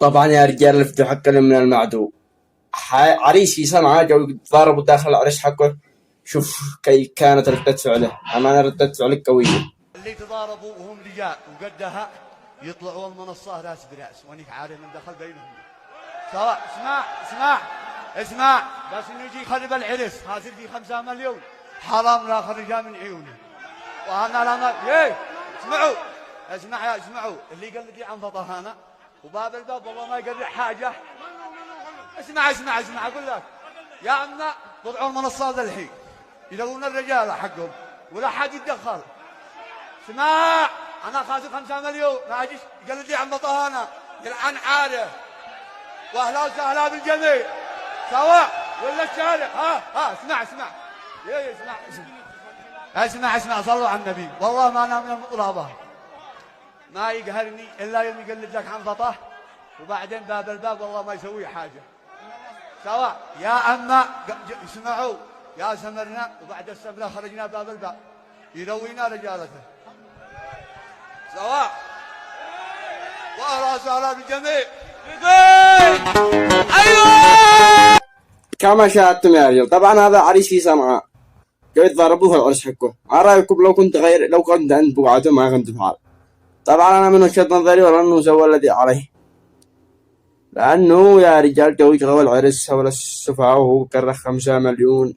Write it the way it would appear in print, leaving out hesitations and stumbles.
طبعا يا رجال افتحوا الكلام من المعدو. عريس في صنعاء جو يتضاربوا داخل العريس حقه. شوف كيف كانت ردة فعله، أمانة ردة فعله قوية. اللي تضاربوا وهم رجال وقدها يطلعوا المنصة راس براس وانيك عارف من دخل بينهم. سواء اسمع بس انه يجي يخرب العرس خاسر فيه 5 مليون حرام لا خرجها من عيونه. وانا لما اسمعوا اللي يقلد لي عن فطهانه وباب الباب والله ما يقلد حاجه. اسمع اقول لك يا عمنا طلعوا المنصات الحين يلون الرجال حقهم ولا حد يتدخل. اسمع انا خاسر 5 مليون ما اجيش يقلد لي عن فطهانه يلعن عاده. واهلا وسهلا بالجميع سواء ولا الشارع. اسمع صلوا على النبي. والله ما انا من المطربه ما يقهرني الا يوم يقلد لك عن فطه وبعدين باب الباب والله ما يسوي حاجه. سواء يا اما اسمعوا يا سمرنا وبعد السمره خرجنا باب الباب يروينا رجالته. سواء واهلا وسهلا بالجميع. ايوه كما شاهدتم يا رجال. طبعا هذا عريس في صنعاء جو يتضاربوا في العرس حقه. ما رايكم لو كنت عند بقعته ما كنت بحال؟ طبعا انا من وجهة نظري ولا انه سوى الذي عليه، لانه يا رجال جو يشغل العرس ولا السفاه وهو كره 5 مليون